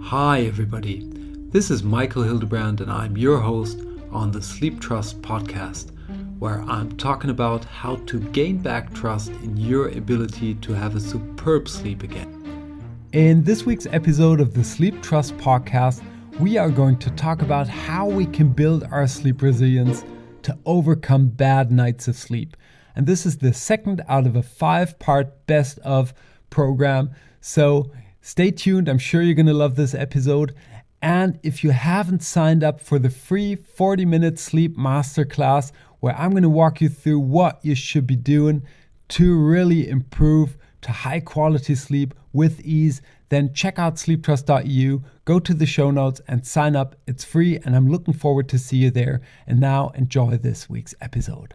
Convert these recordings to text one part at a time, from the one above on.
Hi everybody, this is Michael Hildebrandt and I'm your host on the Sleeptrust podcast, where I'm talking about how to gain back trust in your ability to have a superb sleep again. In this week's episode of the Sleeptrust podcast, we are going to talk about how we can build our sleep resilience to overcome bad nights of sleep. And this is the second out of a 5-part best of program. So stay tuned. I'm sure you're going to love this episode. And if you haven't signed up for the free 40-minute sleep masterclass, where I'm going to walk you through what you should be doing to really improve to high quality sleep with ease, then check out sleeptrust.eu, go to the show notes and sign up. It's free and I'm looking forward to see you there. And now enjoy this week's episode.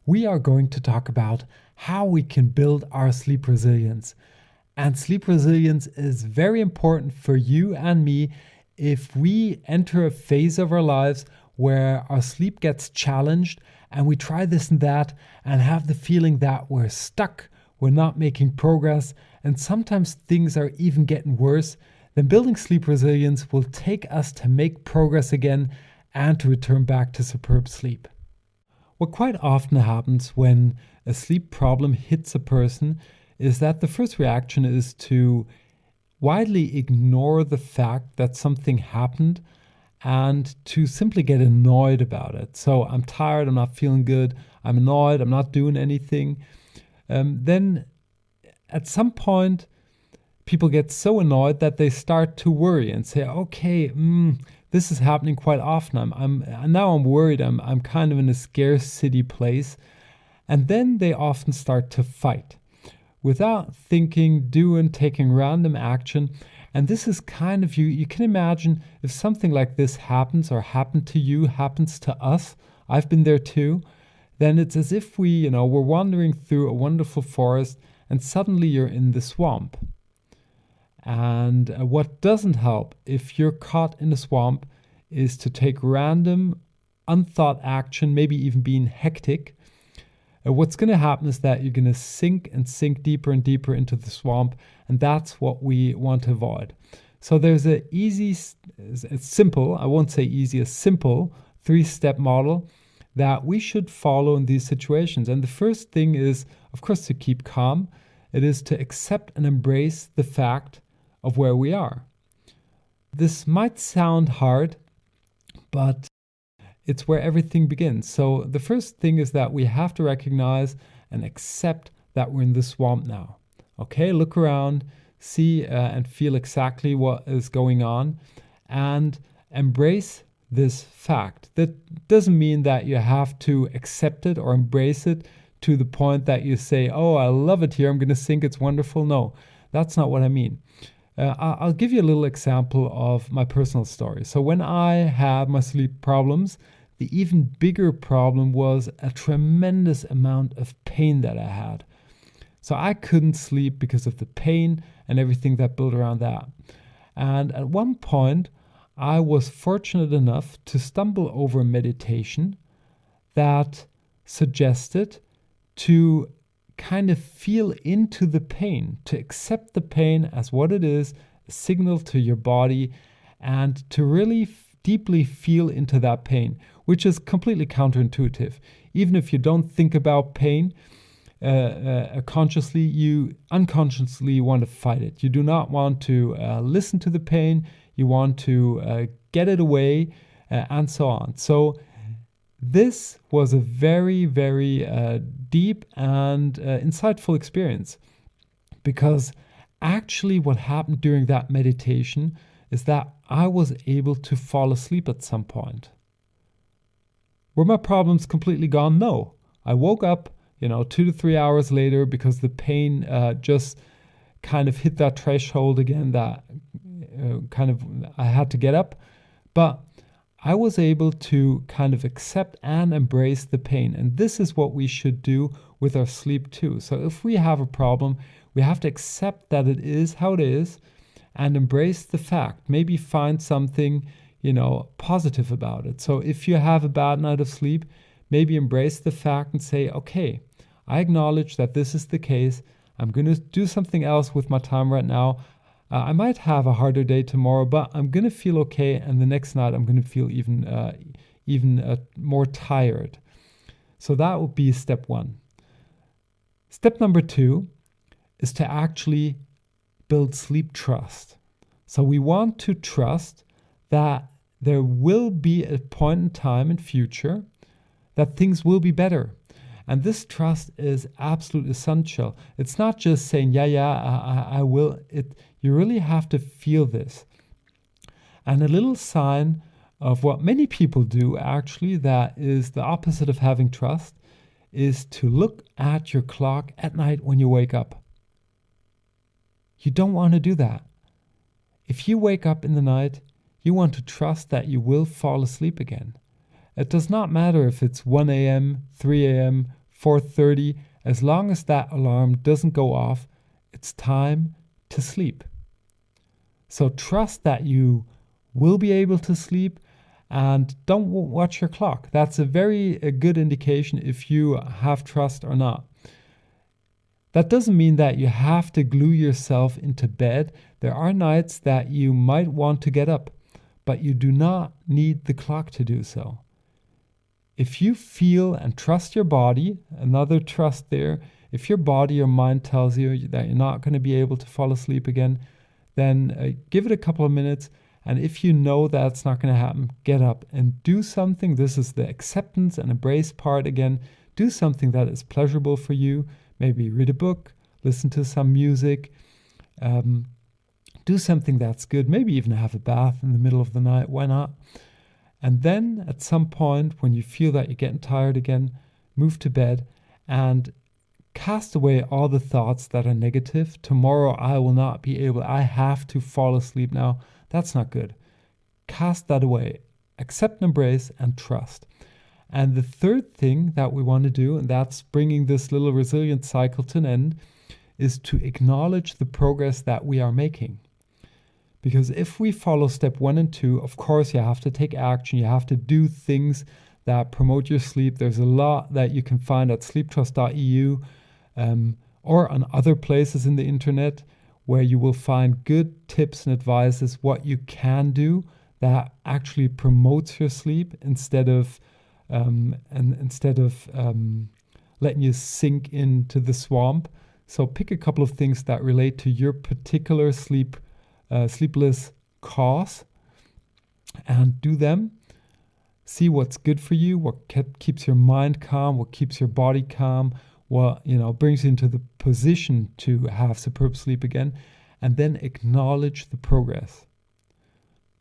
We are going to talk about how we can build our sleep resilience. And sleep resilience is very important for you and me if we enter a phase of our lives where our sleep gets challenged and we try this and that and have the feeling that we're stuck, we're not making progress, and sometimes things are even getting worse. Then building sleep resilience will take us to make progress again and to return back to superb sleep. What quite often happens when a sleep problem hits a person is that the first reaction is to widely ignore the fact that something happened and to simply get annoyed about it. So I'm tired, I'm not feeling good, I'm annoyed, I'm not doing anything. Then at some point, people get so annoyed that they start to worry and say, okay, this is happening quite often. I'm worried. I'm kind of in a scarcity place. And then they often start to fight without thinking, taking random action. And this is kind of you can imagine if something like this happens or happened to you, happens to us, I've been there too, then it's as if we're wandering through a wonderful forest and suddenly you're in the swamp. And what doesn't help if you're caught in a swamp is to take random, unthought action, maybe even being hectic. What's going to happen is that you're going to sink deeper and deeper into the swamp, and that's what we want to avoid. So there's a simple 3-step model that we should follow in these situations. And the first thing is, of course, to keep calm. It is to accept and embrace the fact of where we are. This might sound hard, but it's where everything begins. So the first thing is that we have to recognize and accept that we're in the swamp now. Okay, look around, see and feel exactly what is going on and embrace this fact. That doesn't mean that you have to accept it or embrace it to the point that you say, oh, I love it here, I'm going to sink, it's wonderful. No, that's not what I mean. I'll give you a little example of my personal story. So when I had my sleep problems, the even bigger problem was a tremendous amount of pain that I had. So I couldn't sleep because of the pain and everything that built around that. And at one point, I was fortunate enough to stumble over a meditation that suggested to kind of feel into the pain, to accept the pain as what it is, a signal to your body, and to really deeply feel into that pain, which is completely counterintuitive. Even if you don't think about pain consciously, you unconsciously want to fight it. You do not want to listen to the pain. You want to get it away and so on. So this was a very, very deep and insightful experience, because actually what happened during that meditation is that I was able to fall asleep at some point. Were my problems completely gone? No. I woke up, 2 to 3 hours later because the pain just kind of hit that threshold again that I had to get up. But I was able to kind of accept and embrace the pain. And this is what we should do with our sleep too. So if we have a problem, we have to accept that it is how it is and embrace the fact. Maybe find something, positive about it. So if you have a bad night of sleep, maybe embrace the fact and say, okay, I acknowledge that this is the case. I'm going to do something else with my time right now. I might have a harder day tomorrow, but I'm going to feel okay. And the next night, I'm going to feel even more tired. So that would be step one. Step number two is to actually build sleep trust. So we want to trust that there will be a point in time in future that things will be better. And this trust is absolutely essential. It's not just saying, I will. You really have to feel this. And a little sign of what many people do, actually, that is the opposite of having trust, is to look at your clock at night when you wake up. You don't want to do that. If you wake up in the night, you want to trust that you will fall asleep again. It does not matter if it's 1 a.m., 3 a.m., 4:30, as long as that alarm doesn't go off, it's time to sleep. So trust that you will be able to sleep and don't watch your clock. That's a good indication if you have trust or not. That doesn't mean that you have to glue yourself into bed. There are nights that you might want to get up, but you do not need the clock to do so. If you feel and trust your body, another trust there, if your body or mind tells you that you're not going to be able to fall asleep again, then give it a couple of minutes. And if you know that's not going to happen, get up and do something. This is the acceptance and embrace part again. Do something that is pleasurable for you. Maybe read a book, listen to some music, do something that's good. Maybe even have a bath in the middle of the night. Why not? And then at some point when you feel that you're getting tired again, move to bed and cast away all the thoughts that are negative. Tomorrow I will not be able, I have to fall asleep now. That's not good. Cast that away. Accept and embrace and trust. And the third thing that we want to do, and that's bringing this little resilient cycle to an end, is to acknowledge the progress that we are making. Because if we follow step 1 and 2, of course, you have to take action. You have to do things that promote your sleep. There's a lot that you can find at sleeptrust.eu or on other places in the internet where you will find good tips and advices what you can do that actually promotes your sleep instead of letting you sink into the swamp. So pick a couple of things that relate to your particular sleepless cause and do them. See what's good for you, what keeps your mind calm, what keeps your body calm, what brings you into the position to have superb sleep again, and then acknowledge the progress.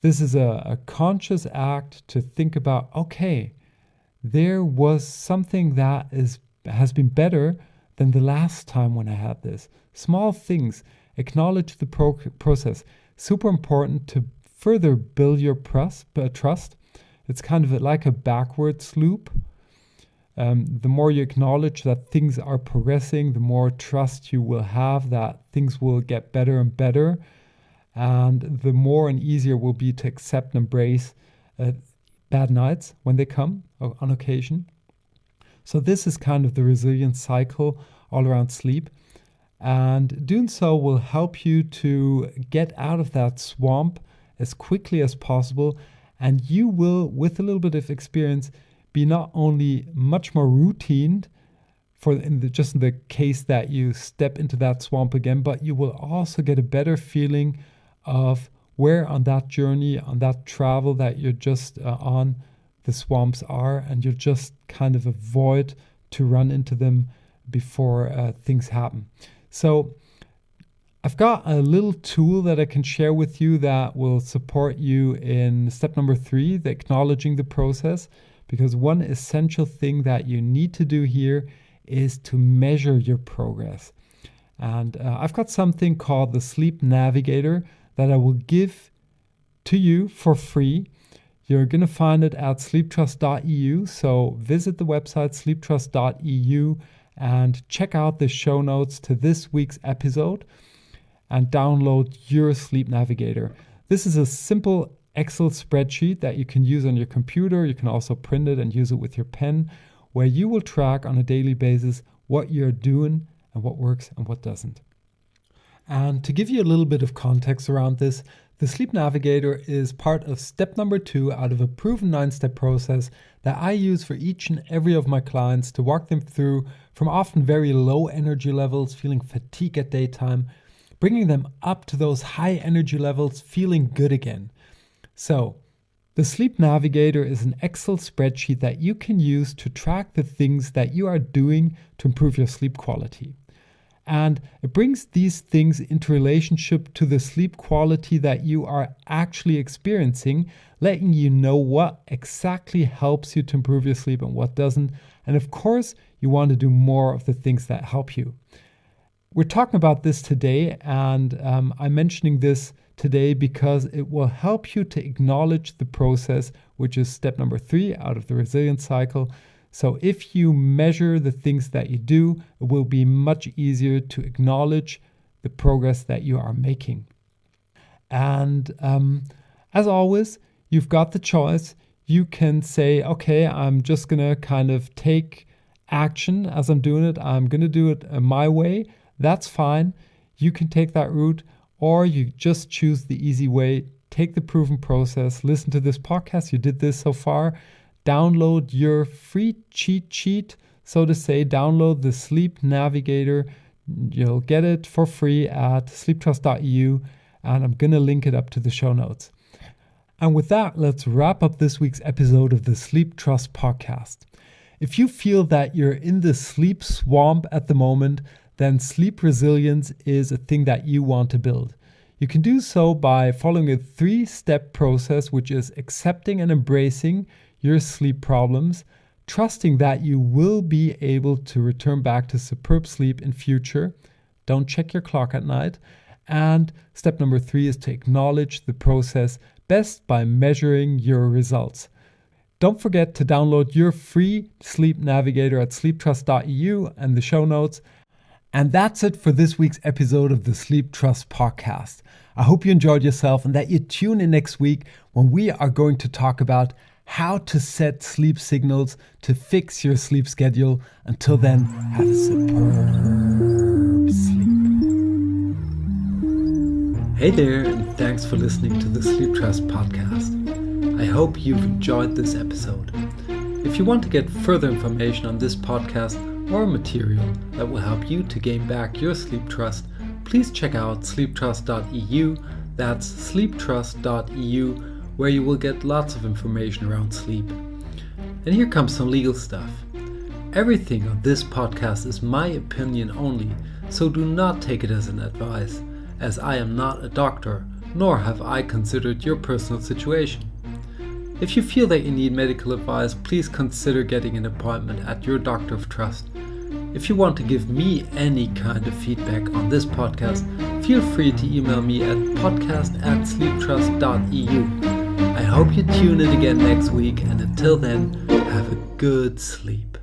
This is a conscious act to think about, okay, there was something that has been better than the last time when I had this. Small things. Acknowledge the process. Super important to further build your trust. It's kind of like a backwards loop. The more you acknowledge that things are progressing, the more trust you will have that things will get better and better. And the more and easier it will be to accept and embrace bad nights when they come on occasion. So this is kind of the resilience cycle all around sleep. And doing so will help you to get out of that swamp as quickly as possible. And you will, with a little bit of experience, be not only much more routined in the case that you step into that swamp again, but you will also get a better feeling of where on that journey, on that travel that you're just on, the swamps are, and you'll just kind of avoid to run into them before things happen. So I've got a little tool that I can share with you that will support you in step number 3, the acknowledging the process, because one essential thing that you need to do here is to measure your progress. And I've got something called the Sleep Navigator that I will give to you for free. You're going to find it at sleeptrust.eu. So visit the website sleeptrust.eu and check out the show notes to this week's episode and download your Sleep Navigator. This is a simple Excel spreadsheet that you can use on your computer. You can also print it and use it with your pen, where you will track on a daily basis what you're doing and what works and what doesn't. And to give you a little bit of context around this, the Sleep Navigator is part of step number 2 out of a proven 9-step process that I use for each and every of my clients to walk them through from often very low energy levels, feeling fatigue at daytime, bringing them up to those high energy levels, feeling good again. So, the Sleep Navigator is an Excel spreadsheet that you can use to track the things that you are doing to improve your sleep quality. And it brings these things into relationship to the sleep quality that you are actually experiencing, letting you know what exactly helps you to improve your sleep and what doesn't. And of course, you want to do more of the things that help you. We're talking about this today, and I'm mentioning this today because it will help you to acknowledge the process, which is step number 3 out of the resilience cycle. So if you measure the things that you do, it will be much easier to acknowledge the progress that you are making. And as always, you've got the choice. You can say, okay, I'm just going to kind of take action as I'm doing it. I'm going to do it my way. That's fine. You can take that route, or you just choose the easy way. Take the proven process. Listen to this podcast. You did this so far. Download your free cheat sheet, so to say. Download the Sleep Navigator. You'll get it for free at sleeptrust.eu, and I'm going to link it up to the show notes. And with that, let's wrap up this week's episode of the Sleep Trust podcast. If you feel that you're in the sleep swamp at the moment, then sleep resilience is a thing that you want to build. You can do so by following a 3-step process, which is accepting and embracing your sleep problems, trusting that you will be able to return back to superb sleep in future. Don't check your clock at night. And step number 3 is to acknowledge the process best by measuring your results. Don't forget to download your free Sleep Navigator at sleeptrust.eu and the show notes. And that's it for this week's episode of the Sleep Trust podcast. I hope you enjoyed yourself and that you tune in next week when we are going to talk about how to set sleep signals to fix your sleep schedule. Until then, have a superb sleep. Hey there, and thanks for listening to the Sleep Trust podcast. I hope you've enjoyed this episode. If you want to get further information on this podcast or material that will help you to gain back your sleep trust, please check out sleeptrust.eu. That's sleeptrust.eu, where you will get lots of information around sleep. And here comes some legal stuff. Everything on this podcast is my opinion only, so do not take it as an advice, as I am not a doctor, nor have I considered your personal situation. If you feel that you need medical advice, please consider getting an appointment at your doctor of trust. If you want to give me any kind of feedback on this podcast, feel free to email me at podcast@sleeptrust.eu. I hope you tune in again next week, and until then, have a good sleep.